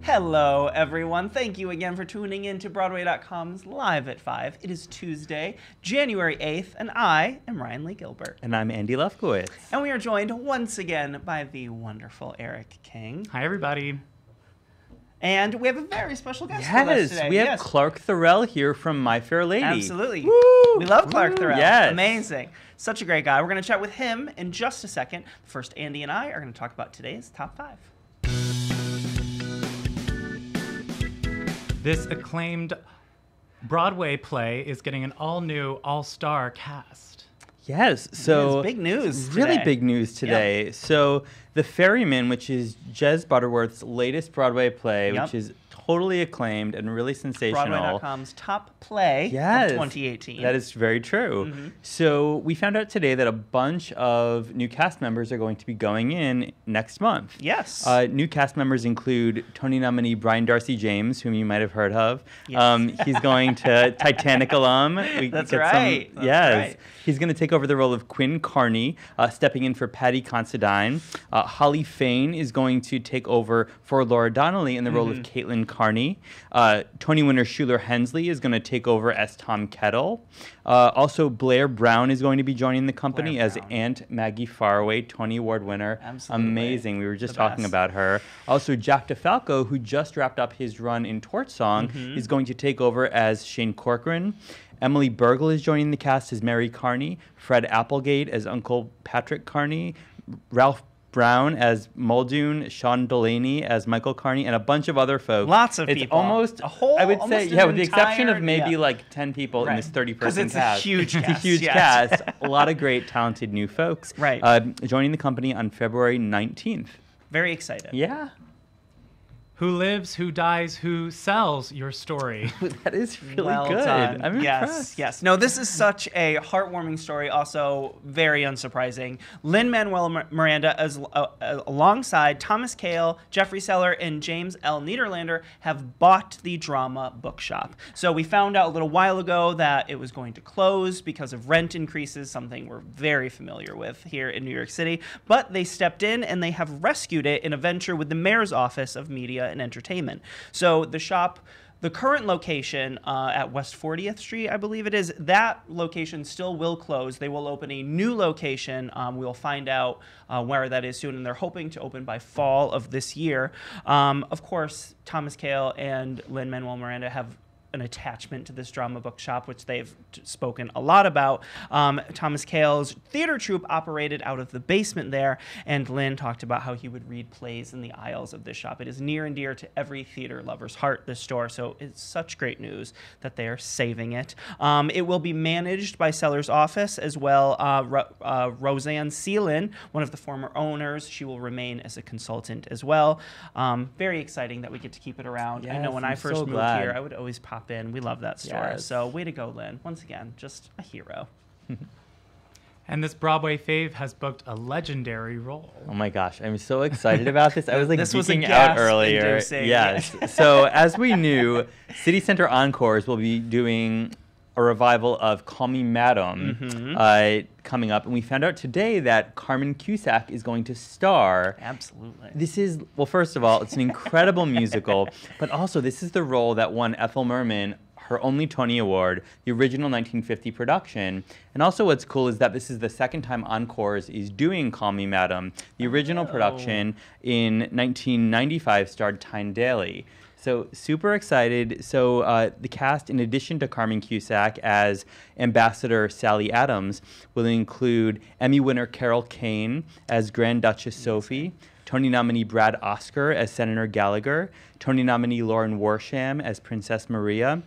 Hello, everyone. Thank you again for tuning in to Broadway.com's Live at 5. It is Tuesday, January 8th, and I am Ryan Lee Gilbert. And I'm Andy Lefkowitz. And we are joined once again by the wonderful Eric King. Hi, everybody. And we have a very special guest with us today. We have Clarke Thorell here from My Fair Lady. Absolutely. Woo! We love Clarke Thorell. Yes. Amazing. Such a great guy. We're going to chat with him in just a second. First, Andy and I are going to talk about today's top 5. This acclaimed Broadway play is getting an all-new, all-star cast. Yes, so it's big news really today. big news today. Yep. So The Ferryman, which is Jez Butterworth's latest Broadway play, which is totally acclaimed and really sensational. Broadway.com's top play of 2018. That is very true. Mm-hmm. So we found out today that a bunch of new cast members are going to be going in next month. Yes. New cast members include Tony nominee Brian Darcy James, whom you might have heard of. Yes. He's going to Titanic alum. That's right. Yes. He's going to take over the role of Quinn Carney, stepping in for Patty Considine. Holly Fain is going to take over for Laura Donnelly in the role of Caitlin Carney. Tony winner Shuler Hensley is going to take over as Tom Kettle. Also, Blair Brown is going to be joining the company as Aunt Maggie Faraway, Tony Award winner. Absolutely. Amazing. We were just talking about her. Also, Jack DeFalco, who just wrapped up his run in Torch Song, is going to take over as Shane Corcoran. Emily Burgle is joining the cast as Mary Carney, Fred Applegate as Uncle Patrick Carney, Ralph Brown as Muldoon, Sean Delaney as Michael Carney, and a bunch of other folks. Lots of it's people. Almost, a whole, I would say, yeah, with the exception of maybe yeah. like 10 people in this 30-person cast. Because it's a huge cast. It's a huge cast. A lot of great, talented new folks. Right. Joining the company on February 19th. Very excited. Yeah. Who lives, who dies, who sells your story? That is really well good. Done. I'm impressed. Yes. No, this is such a heartwarming story, also very unsurprising. Lin-Manuel Miranda, alongside Thomas Kail, Jeffrey Seller, and James L. Niederlander, have bought the drama bookshop. So we found out a little while ago that it was going to close because of rent increases, something we're very familiar with here in New York City. But they stepped in and they have rescued it in a venture with the Mayor's Office of Media and Entertainment. So the shop, the current location at West 40th Street, I believe it is, that location still will close. They will open a new location. We'll find out where that is soon, and they're hoping to open by fall of this year. Of course, Thomas Kail and Lin-Manuel Miranda have an attachment to this drama bookshop, which they've spoken a lot about. Thomas Kail's theater troupe operated out of the basement there, and Lynn talked about how he would read plays in the aisles of this shop. It is near and dear to every theater lover's heart, this store, so it's such great news that they are saving it. It will be managed by Seller's office as well. Roseanne Seelin, one of the former owners, she will remain as a consultant as well. Very exciting that we get to keep it around. Yes, I know when I first moved here, I would always pop in. We love that store. Yes. So way to go, Lynn. Once again, just a hero. And this Broadway fave has booked a legendary role. Oh my gosh, I'm so excited about this. I was like This was a geeking out earlier. gasp-inducing. Yes. So as we knew, City Center Encores will be doing a revival of Call Me Madam coming up. And we found out today that Carmen Cusack is going to star. Absolutely. This is, well, first of all, it's an incredible musical, but also this is the role that won Ethel Merman her only Tony Award, the original 1950 production. And also what's cool is that this is the second time Encores is doing Call Me Madam. The original production in 1995 starred Tyne Daly. So super excited. So the cast, in addition to Carmen Cusack as Ambassador Sally Adams, will include Emmy winner Carol Kane as Grand Duchess Sophie, Tony nominee Brad Oscar as Senator Gallagher, Tony nominee Lauren Worsham as Princess Maria,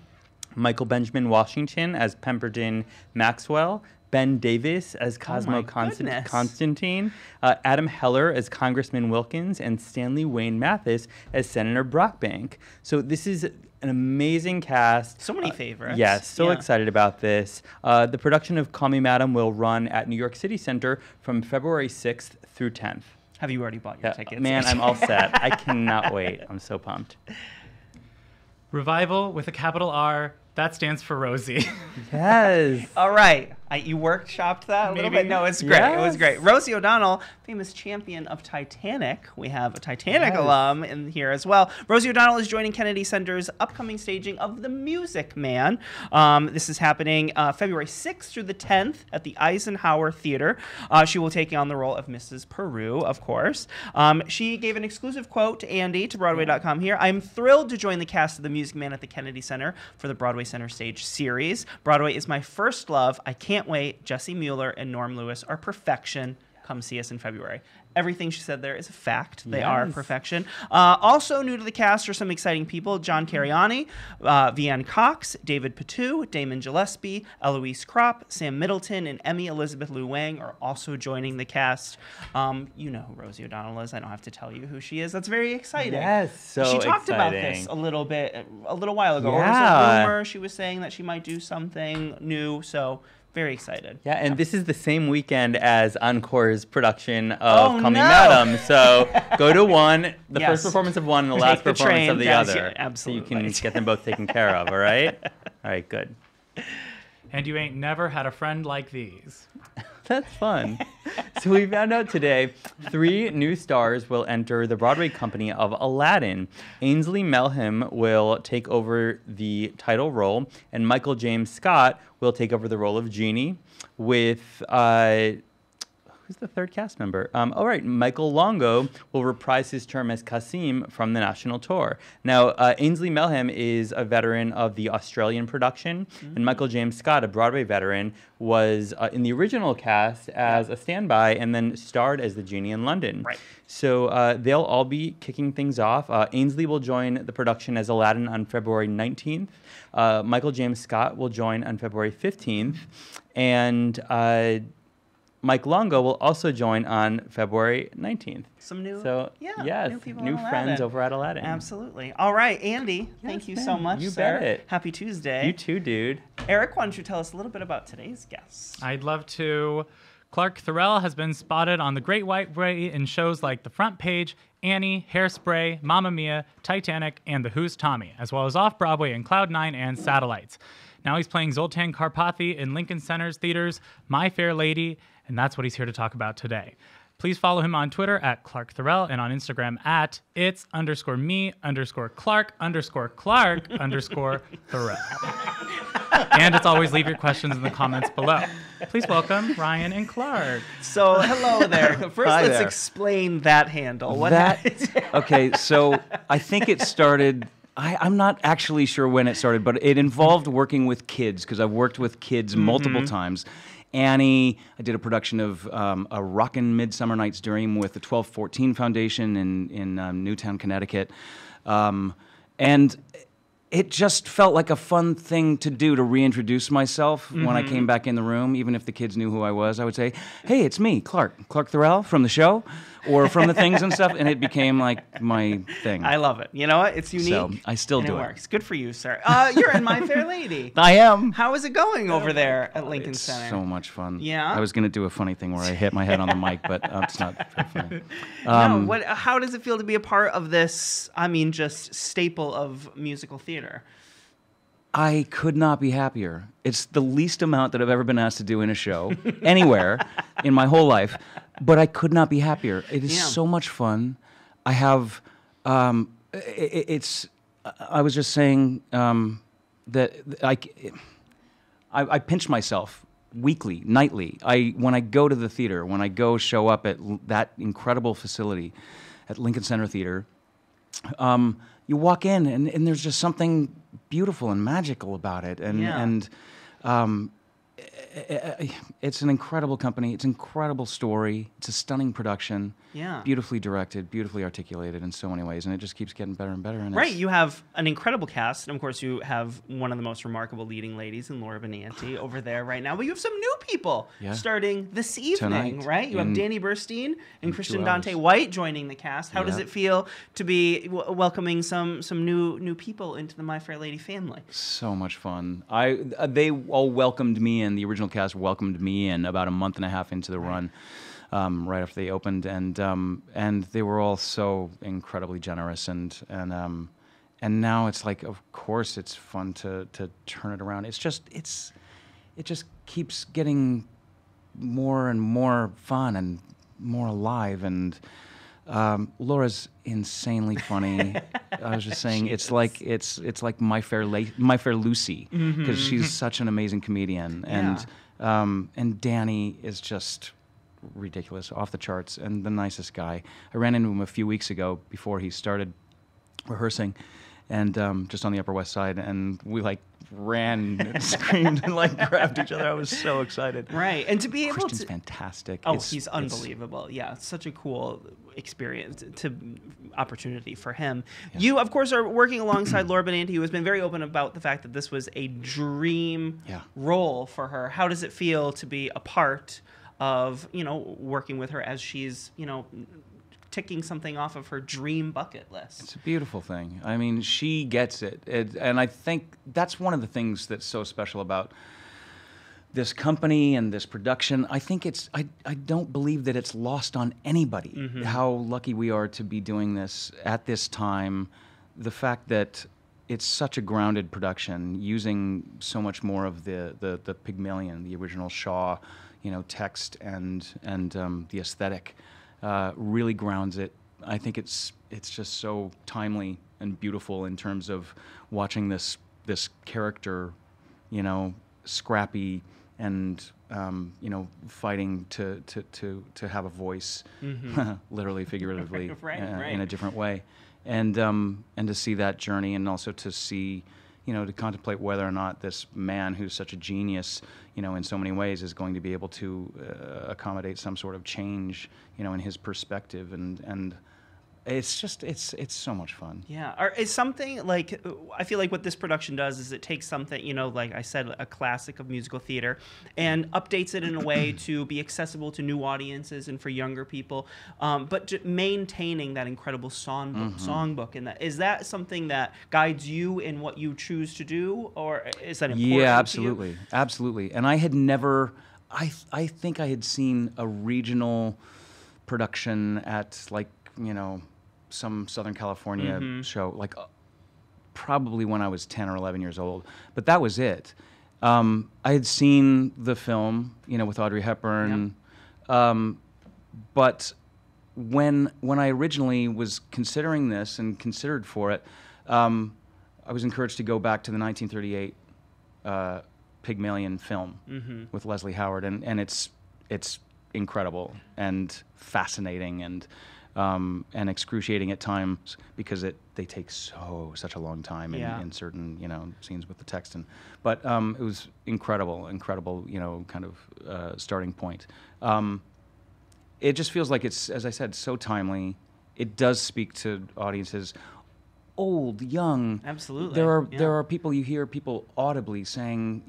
Michael Benjamin Washington as Pemberton Maxwell, Ben Davis as Cosmo Constantine, Adam Heller as Congressman Wilkins, and Stanley Wayne Mathis as Senator Brockbank. So this is an amazing cast. So many favorites. Yes, so excited about this. The production of Call Me Madam will run at New York City Center from February 6th through 10th. Have you already bought your tickets? Man, I'm all set. I cannot wait. I'm so pumped. Revival with a capital R. That stands for Rosie. Yes. All right. You workshopped that a little Maybe. bit? No, it's great. It was Yes. great. Rosie O'Donnell, famous champion of Titanic. We have a Titanic alum in here as well. Rosie O'Donnell is joining Kennedy Center's upcoming staging of The Music Man. This is happening February 6th through the 10th at the Eisenhower Theater. She will take on the role of Mrs. Peru, of course. She gave an exclusive quote to Andy, to Broadway.com here. "I'm thrilled to join the cast of The Music Man at the Kennedy Center for the Broadway Center Stage series. Broadway is my first love. I can't wait. Jesse Mueller and Norm Lewis are perfection. Come see us in February." Everything she said there is a fact. They are perfection. Also new to the cast are some exciting people. John Cariani, Vianne Cox, David Patu, Damon Gillespie, Eloise Kropp, Sam Middleton, and Emmy Elizabeth Lou Wang are also joining the cast. You know who Rosie O'Donnell is. I don't have to tell you who she is. That's very exciting. Yes, so She talked about exciting. this a little while ago. Or Yeah. was a rumor. She was saying that she might do something new. So very excited. Yeah, and this is the same weekend as Encore's production of Call Me no. Madam. So go to one, the Yes. first performance of one, and the Take last the performance train, of the guys, other. yeah, So absolutely. you can get them both taken care of, all right? All right, good. And you ain't never had a friend like these. That's fun. So we found out today 3 new stars will enter the Broadway company of Aladdin. Ainsley Melham will take over the title role, and Michael James Scott will take over the role of Genie, with who's the third cast member? All right, Michael Longo will reprise his term as Kasim from the national tour. Now, Ainsley Melham is a veteran of the Australian production, and Michael James Scott, a Broadway veteran, was in the original cast as a standby and then starred as the Genie in London. Right. So they'll all be kicking things off. Ainsley will join the production as Aladdin on February 19th. Michael James Scott will join on February 15th. And Mike Longo will also join on February 19th. Some new, yes, new people new in friends Aladdin. over at Aladdin. Absolutely. All right, Andy, thank you so ma'am. much, You sir. bet it. Happy Tuesday. You too, dude. Eric, why don't you tell us a little bit about today's guest? I'd love to. Clarke Thorell has been spotted on the Great White Way in shows like The Front Page, Annie, Hairspray, Mamma Mia, Titanic, and The Who's Tommy, as well as off-Broadway in Cloud 9 and Satellites. Now he's playing Zoltan Karpathy in Lincoln Center's theaters, My Fair Lady, and that's what he's here to talk about today. Please follow him on Twitter at Clarke Thorell and on Instagram at its_me_Clark_Thorell. And as always, leave your questions in the comments below. Please welcome Ryan and Clark. So, hello there. First, Hi let's there. explain that handle. What That happened? okay, so I think it started. I'm not actually sure when it started, but it involved working with kids because I've worked with kids multiple times. Annie, I did a production of a Rockin' Midsummer Night's Dream with the 1214 Foundation in Newtown, Connecticut, and it just felt like a fun thing to do to reintroduce myself when I came back in the room. Even if the kids knew who I was, I would say, "Hey, it's me, Clarke Thorell from the show, or from the things and stuff," and it became like my thing. I love it. You know what? It's unique. So, I still and do it it. works. Good for you, sir. You're in My Fair Lady. I am. How is it going over there at Lincoln It's Center? so much fun. Yeah? I was going to do a funny thing where I hit my head on the mic, but it's not very funny. No, how does it feel to be a part of this, just staple of musical theater? I could not be happier. It's the least amount that I've ever been asked to do in a show, anywhere, in my whole life, but I could not be happier. It is so much fun. I have, I was just saying that I pinch myself weekly, nightly. When I go to the theater, when I go show up at that incredible facility at Lincoln Center Theater, you walk in and there's just something beautiful and magical about it, and it's an incredible company. It's an incredible story. It's a stunning production. Yeah. Beautifully directed, beautifully articulated in so many ways, and it just keeps getting better and better. And Right, you have an incredible cast, and of course you have one of the most remarkable leading ladies in Laura Benanti over there right now, but you have some new people starting this evening, Tonight, right? You have in- Danny Burstein and Christian 2 Dante hours. White joining the cast. How does Yeah. it feel to be welcoming some new people into the My Fair Lady family? So much fun. They all welcomed me in. The original cast welcomed me in about a month and a half into the run, right after they opened, and they were all so incredibly generous, and now it's like, of course, it's fun to turn it around. It's it just keeps getting more and more fun and more alive. And Laura's insanely funny. I was just saying, it's like My Fair Lucy, because she's such an amazing comedian, and Danny is just ridiculous, off the charts, and the nicest guy. I ran into him a few weeks ago before he started rehearsing, and just on the Upper West Side, and we like ran and screamed and like grabbed each other. I was so excited. Right, and to be able Christian's to fantastic. Oh, he's unbelievable. Yeah, it's such a cool experience, opportunity for him. Yeah. You, of course, are working alongside Laura Benanti, who has been very open about the fact that this was a dream role for her. How does it feel to be a part of, working with her as she's, ticking something off of her dream bucket list? It's a beautiful thing. I mean, she gets it. And I think that's one of the things that's so special about this company and this production. I think I don't believe that it's lost on anybody how lucky we are to be doing this at this time. The fact that it's such a grounded production, using so much more of the Pygmalion, the original Shaw, text and the aesthetic. Really grounds it. I think it's just so timely and beautiful in terms of watching this character, scrappy and fighting to have a voice, literally, figuratively, in a different way, and to see that journey, and also to see, to contemplate whether or not this man who's such a genius, in so many ways, is going to be able to accommodate some sort of change, in his perspective, and it's just it's so much fun. Yeah, it's something like, I feel like what this production does is it takes something, like I said, a classic of musical theater, and updates it in a way to be accessible to new audiences and for younger people, but maintaining that incredible songbook. And is that something that guides you in what you choose to do, or is that important? Yeah, absolutely, absolutely. And I had never, I think I had seen a regional production at some Southern California show, probably when I was 10 or 11 years old. But that was it. I had seen the film, with Audrey Hepburn. But when I originally was considering this and considered for it, I was encouraged to go back to the 1938 Pygmalion film with Leslie Howard, and it's incredible and fascinating and excruciating at times, because they take such a long time in certain scenes with the text, but it was incredible kind of starting point. It just feels like it's, as I said, so timely. It does speak to audiences, old, young. Absolutely. There are people, you hear people audibly saying,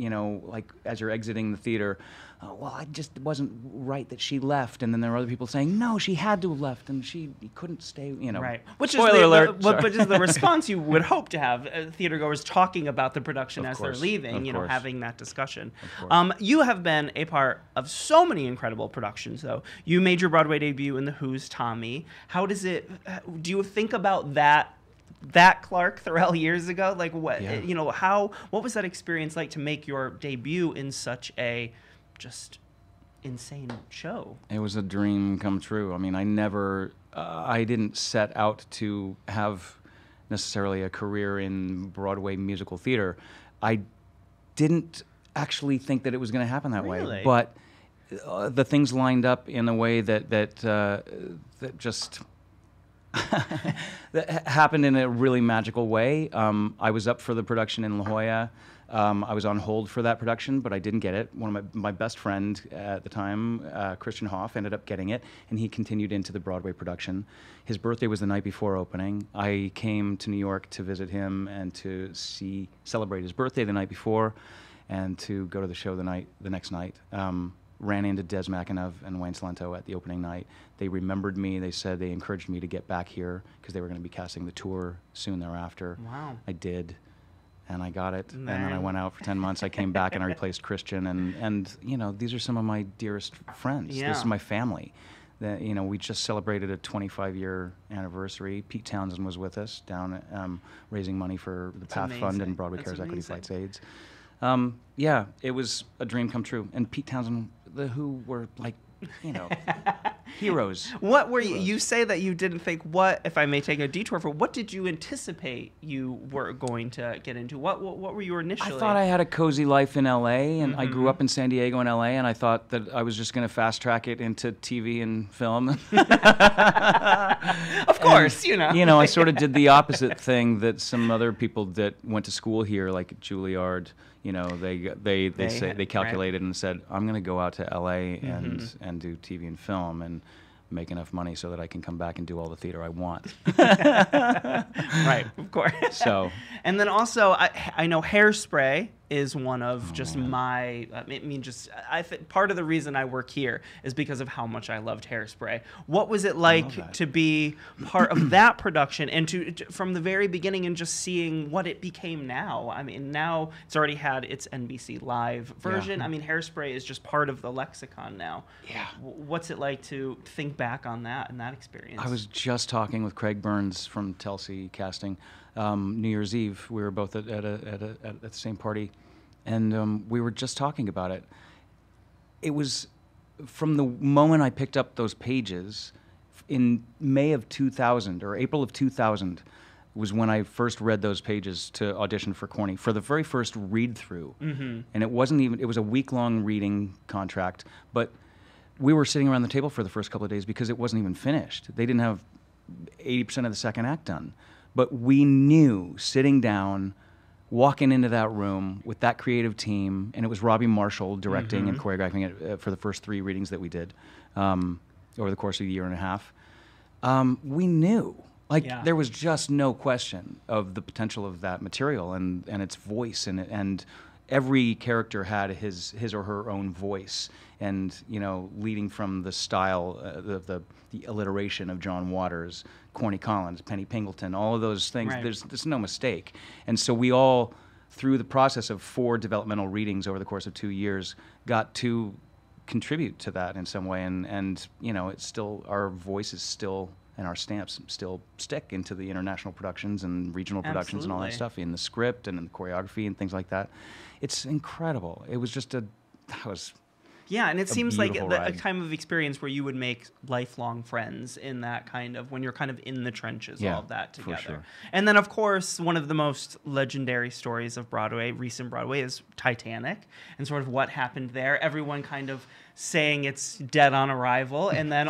as you're exiting the theater, well, I just wasn't right that she left. And then there are other people saying, no, she had to have left, and she couldn't stay, Right. Which Spoiler alert. Which is the response you would hope to have, theatergoers talking about the production as they're leaving, having that discussion. You have been a part of so many incredible productions, though. You made your Broadway debut in The Who's Tommy. How does it, do you think about that Clarke Thorell years ago? Like, what, what was that experience like to make your debut in such a just insane show? It was a dream come true. I mean, I didn't set out to have necessarily a career in Broadway musical theater. I didn't actually think that it was going to happen that way. But the things lined up in a way that just that happened in a really magical way. I was up for the production in La Jolla. I was on hold for that production, but I didn't get it. One of my best friend at the time, Christian Hoff, ended up getting it, and he continued into the Broadway production. His birthday was the night before opening. I came to New York to visit him and to celebrate his birthday the night before, and to go to the show the next night. Ran into Des McAnuff and Wayne Salento at the opening night. They remembered me. They said they encouraged me to get back here because they were going to be casting the tour soon thereafter. Wow. I did, and I got it. Man. And then I went out for 10 months. I came back and I replaced Christian. And these are some of my dearest friends. Yeah. This is my family. We just celebrated a 25-year anniversary. Pete Townsend was with us down raising money for the PATH Fund and Broadway Cares Equity Fights AIDS. Yeah, it was a dream come true. And Pete Townsend, the Who were like, heroes. What were you say that you didn't think, what, if I may take a detour for, what did you anticipate you were going to get into? What were you initially? I thought I had a cozy life in LA, and I grew up in San Diego and LA, and I thought that I was just going to fast track it into TV and film. Of course, I sort of did the opposite thing that some other people that went to school here, like Juilliard, they calculated and said, I'm going to go out to LA and do TV and film and make enough money so that I can come back and do all the theater I want. Right, of course. So, and then also, I know Hairspray is one of my, I think part of the reason I work here is because of how much I loved Hairspray. What was it like to be part of that production and to from the very beginning and just seeing what it became now? I mean, now it's already had its NBC Live version. Yeah. I mean, Hairspray is just part of the lexicon now. Yeah. What's it like to think back on that and that experience? I was just talking with Craig Burns from Telsey Casting. New Year's Eve, we were both at the same party, and we were just talking about it. It was from the moment I picked up those pages in May of 2000 or April of 2000 was when I first read those pages to audition for Corny for the very first read through, and it was a week-long reading contract, but we were sitting around the table for the first couple of days because it wasn't even finished. They didn't have 80% of the second act done. But we knew, sitting down, walking into that room with that creative team, and it was Robbie Marshall directing and choreographing it for the first 3 readings that we did over the course of a year and a half. We knew. There was just no question of the potential of that material and its voice, and every character had his or her own voice, and leading from the style, the alliteration of John Waters, Corny Collins, Penny Pingleton, all of those things. Right. There's no mistake, and so we all, through the process of 4 developmental readings over the course of 2 years, got to contribute to that in some way, and it's still, our voices still and our stamps still stick into the international productions and regional productions and all that stuff, in the script and in the choreography and things like that. It's incredible. It was just yeah, and it seems like a ride. time of experience where you would make lifelong friends in that kind of, when you're kind of in the trenches, all of that together. For sure. And then, of course, one of the most legendary stories of Broadway, recent Broadway, is Titanic, and sort of what happened there. Everyone kind of saying it's dead on arrival, and then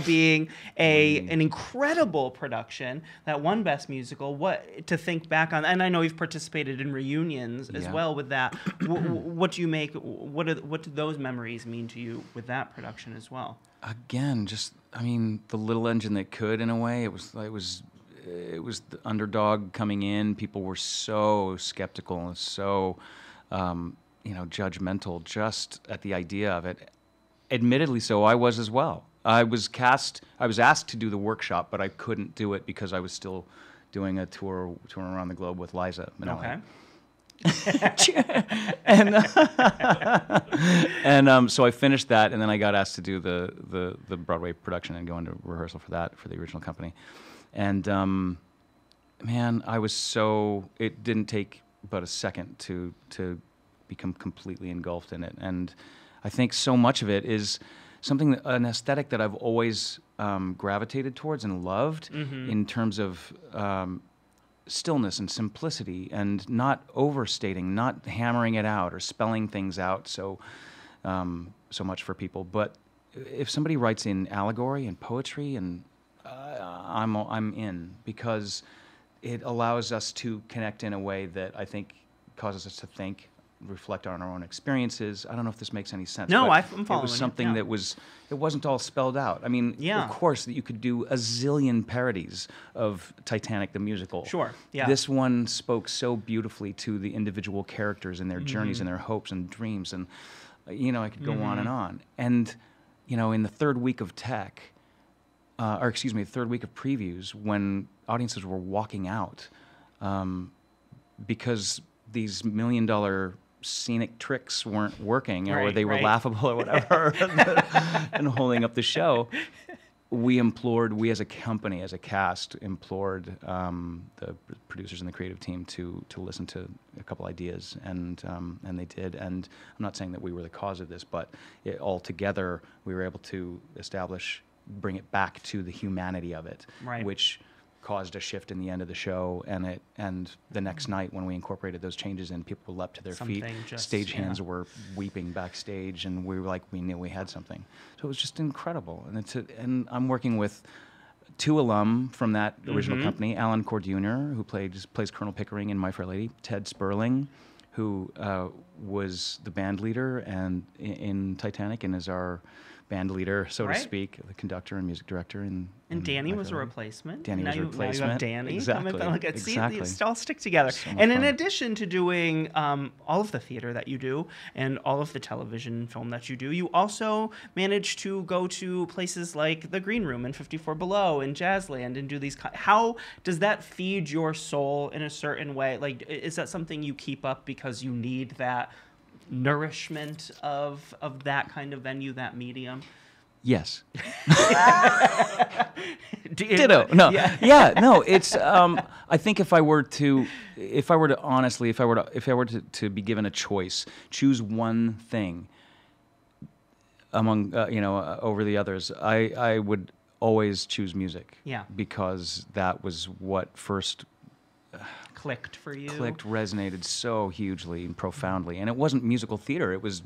being an incredible production that won Best Musical. What to think back on, and I know you've participated in reunions as well with that. What do you make? What do those memories mean to you with that production as well? Again, the little engine that could, in a way. It was the underdog coming in. People were so skeptical and so judgmental just at the idea of it. Admittedly so, I was as well. I was asked to do the workshop, but I couldn't do it because I was still doing a tour around the globe with Liza Minnelli. Okay. and so I finished that, and then I got asked to do the Broadway production and go into rehearsal for that for the original company. And man, it didn't take but a second to become completely engulfed in it. And I think so much of it is an aesthetic that I've always gravitated towards and loved, in terms of stillness and simplicity, and not overstating, not hammering it out or spelling things out so much for people. But if somebody writes in allegory and poetry, and I'm in, because it allows us to connect in a way that I think causes us to think, reflect on our own experiences. I don't know if this makes any sense. No, but I'm following. It was something that it wasn't all spelled out. I mean, of course, that you could do a zillion parodies of Titanic the musical. Sure, yeah. This one spoke so beautifully to the individual characters and their journeys and their hopes and dreams, and I could go on and on. And in the third week of the third week of previews, when audiences were walking out because these $1 million scenic tricks weren't working, or they were laughable or whatever, and holding up the show, we as a company, as a cast, implored the producers and the creative team to listen to a couple ideas, and they did. And I'm not saying that we were the cause of this, but all together we were able to bring it back to the humanity of it, Right. which caused a shift in the end of the show, and the next night when we incorporated those changes in, people leapt to their feet. Stagehands were weeping backstage, and we were like, we knew we had something. So it was just incredible. And I'm working with 2 alum from that original company: Alan Cord Jr., who plays Colonel Pickering in My Fair Lady; Ted Sperling, who was the band leader in Titanic and is our band leader, so to speak, the conductor and music director. And Danny was a replacement. Danny was a replacement. Now you have Danny. Exactly. See, it's all stick together. So and in fun. addition to doing all of the theater that you do and all of the television and film that you do, you also manage to go to places like the Green Room and 54 Below and Jazzland and do these. How does that feed your soul in a certain way? Like, is that something you keep up because you need that nourishment of that kind of venue, that medium? Yes. Ditto. No. Yeah. No. It's. I think if I were to be given a choice, choose one thing among over the others, I would always choose music. Yeah. Because that was what first clicked for you. Resonated so hugely and profoundly, and it wasn't musical theater. It was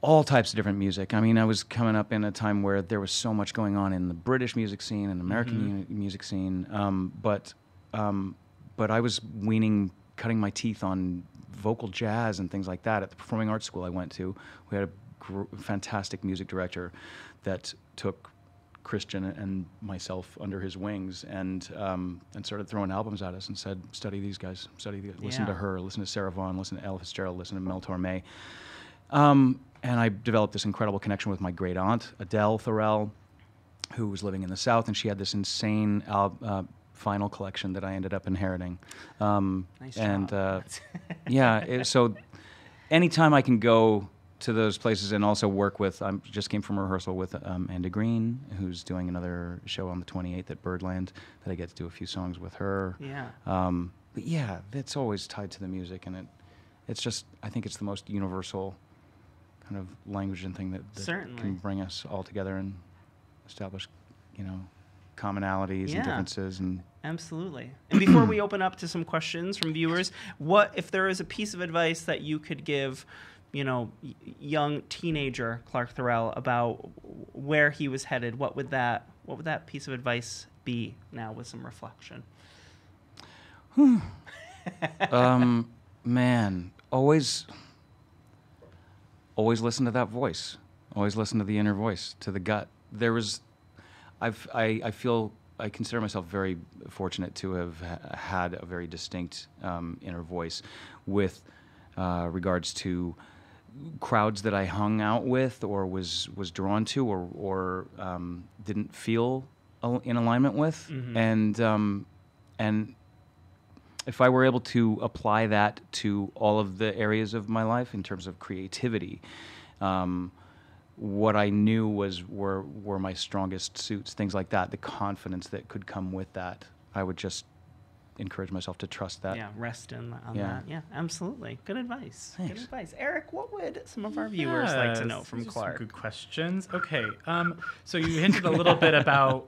all types of different music. I mean, I was coming up in a time where there was so much going on in the British music scene and American music scene, but I was cutting my teeth on vocal jazz and things like that at the performing arts school I went to. We had a fantastic music director that took Christian and myself under his wings and started throwing albums at us and said, study these guys, listen to her, listen to Sarah Vaughan, listen to Ella Fitzgerald, listen to Mel Torme. And I developed this incredible connection with my great aunt, Adele Thorell, who was living in the South, and she had this insane vinyl collection that I ended up inheriting. Nice job. So anytime I can go to those places and also work with, I just came from a rehearsal with Amanda Green, who's doing another show on the 28th at Birdland, that I get to do a few songs with her. Yeah. But yeah, it's always tied to the music, and it's just, I think it's the most universal kind of language and thing that can bring us all together and establish, commonalities and differences. And absolutely. And before we open up to some questions from viewers, what if there is a piece of advice that you could give, young teenager Clarke Thorell about where he was headed? What would that piece of advice be now with some reflection? Man, always listen to that voice. Always listen to the inner voice, to the gut. I consider myself very fortunate to have had a very distinct inner voice with regards to crowds that I hung out with or was drawn to or didn't feel in alignment with, and if I were able to apply that to all of the areas of my life in terms of creativity, what I knew were my strongest suits, things like that, the confidence that could come with that, I would just encourage myself to trust that. Yeah, rest on that. Yeah, absolutely. Good advice. Thanks. Good advice. Eric, what would some of our viewers like to know from These are Clarke? some good questions. Okay, so you hinted a little bit about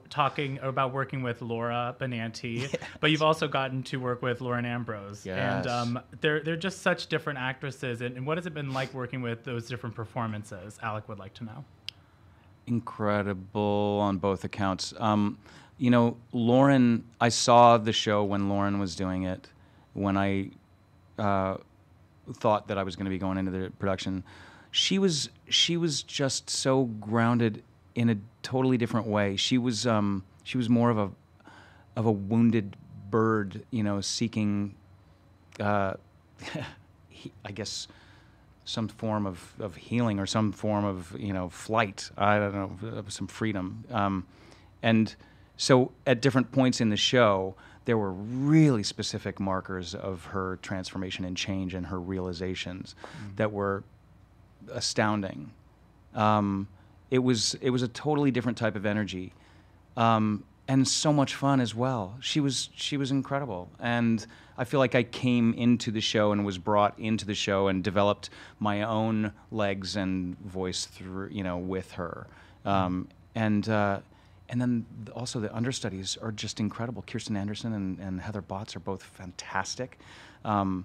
working with Laura Benanti, but you've also gotten to work with Lauren Ambrose. Yes. And they're just such different actresses. And what has it been like working with those different performances? Alec would like to know. Incredible on both accounts. Loren, I saw the show when Loren was doing it, when I thought that I was going to be going into the production. She was just so grounded in a totally different way. She was more of a wounded bird, seeking, I guess, some form of healing or some form of flight. I don't know, some freedom, and so at different points in the show, there were really specific markers of her transformation and change and her realizations that were astounding. it was a totally different type of energy, and so much fun as well. She was incredible, and I feel like I came into the show and was brought into the show and developed my own legs and voice through, with her. And then also the understudies are just incredible. Kirsten Anderson and Heather Botts are both fantastic. So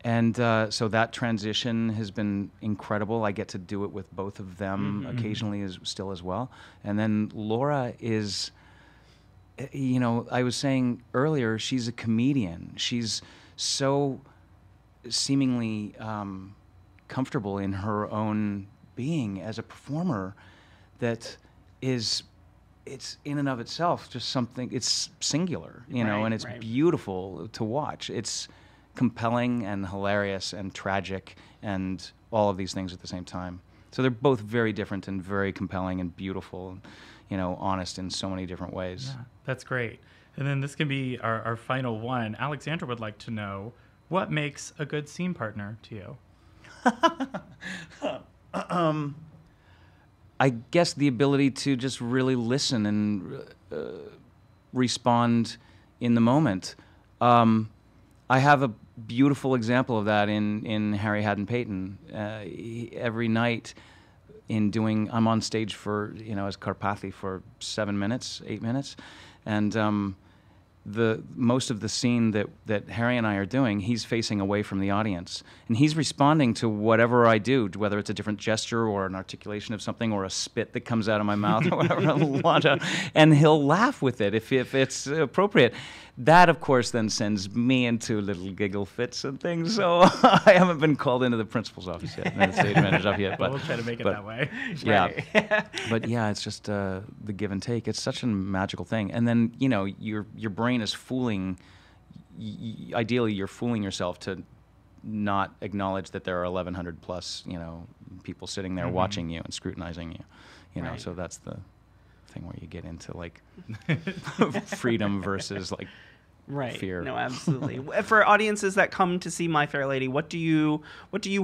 that transition has been incredible. I get to do it with both of them occasionally as well. And then Laura is, I was saying earlier, she's a comedian. She's so seemingly comfortable in her own being as a performer that it's in and of itself just something, it's singular, and it's beautiful to watch. It's compelling and hilarious and tragic and all of these things at the same time. So they're both very different and very compelling and beautiful, honest in so many different ways. Yeah, that's great. And then this can be our final one. Alexandra would like to know, what makes a good scene partner to you? I guess the ability to just really listen and respond in the moment. I have a beautiful example of that in Harry Haddon Peyton. Every night I'm on stage for, as Carpathy for 7 minutes, 8 minutes, and the most of the scene that Harry and I are doing, he's facing away from the audience, and he's responding to whatever I do, whether it's a different gesture or an articulation of something or a spit that comes out of my mouth or whatever, and he'll laugh with it if it's appropriate. That, of course, then sends me into little giggle fits and things. So I haven't been called into the principal's office yet, the stage manager's office yet. But we'll try to make it that way. Yeah, but yeah, it's just the give and take. It's such a magical thing. And then your brain is fooling. Ideally, you're fooling yourself to not acknowledge that there are 1,100 plus people sitting there watching you and scrutinizing you. So that's the thing where you get into like freedom versus like fear. No, absolutely. For audiences that come to see My Fair Lady, what do you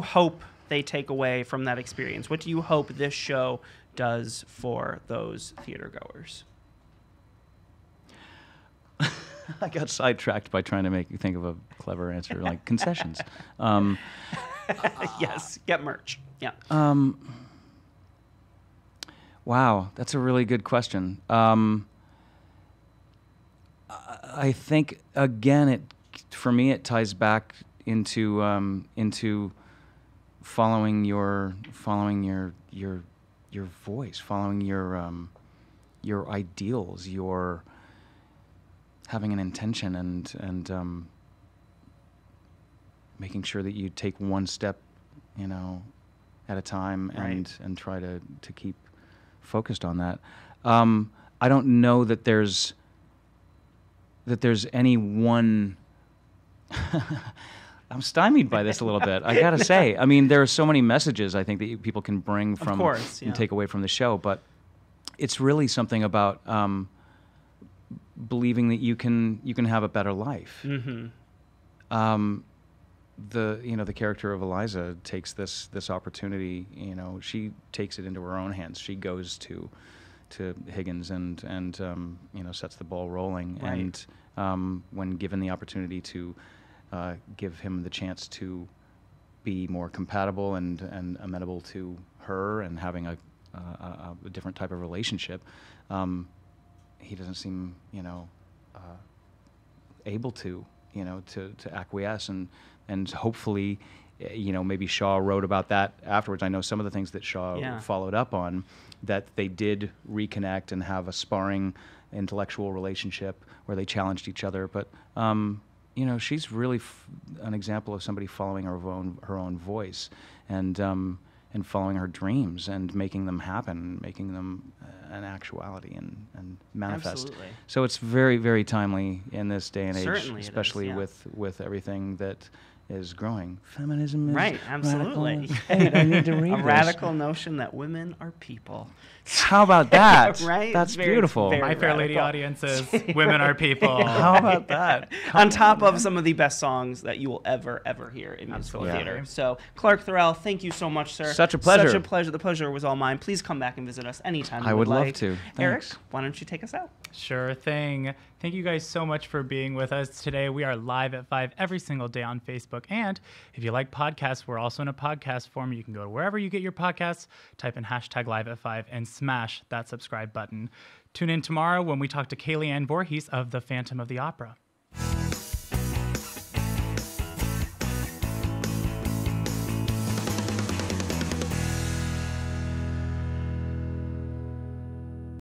hope they take away from that experience? What do you hope this show does for those theater goers? I got sidetracked by trying to make you think of a clever answer, like concessions. Yes, get merch. Yeah. Wow, that's a really good question. I think again, for me, it ties back into following your voice, following your ideals, your having an intention, and making sure that you take one step, at a time, and try to keep focused on that. I don't know that there's any one. I'm stymied by this a little bit, I gotta say. I mean, there are so many messages I think that people can bring from and take away from the show, but it's really something about believing that you can have a better life. Mm-hmm. The character of Eliza takes this opportunity. She takes it into her own hands. She goes to Higgins and sets the ball rolling. Right. And when given the opportunity to give him the chance to be more compatible and amenable to her and having a different type of relationship, he doesn't seem able to acquiesce, and hopefully maybe Shaw wrote about that afterwards. I know some of the things that Shaw followed up on, that they did reconnect and have a sparring intellectual relationship where they challenged each other, but she's really an example of somebody following her own voice and following her dreams and making them happen, making them an actuality and manifest. Absolutely. So it's very, very timely in this day and age, Certainly especially it is, with everything that is growing. Feminism is Right, absolutely. Wait, I need to read A this. radical notion that women are people. How about that? Right? That's It's very- beautiful. very- My Fair Lady radical. audiences, women are people. How about that? On top of some of the best songs that you will ever hear in musical Absolutely. theater. So, Clarke Thorell, thank you so much, sir. Such a pleasure. Such a pleasure. The pleasure was all mine. Please come back and visit us anytime you I would love like. to. Eric, Thanks. why don't you take us out? Sure thing. Thank you guys so much for being with us today. We are live at 5 every single day on Facebook. And if you like podcasts, we're also in a podcast form. You can go to wherever you get your podcasts, type in hashtag live at 5 and smash that subscribe button. Tune in tomorrow when we talk to Kaylee Ann Voorhees of The Phantom of the Opera.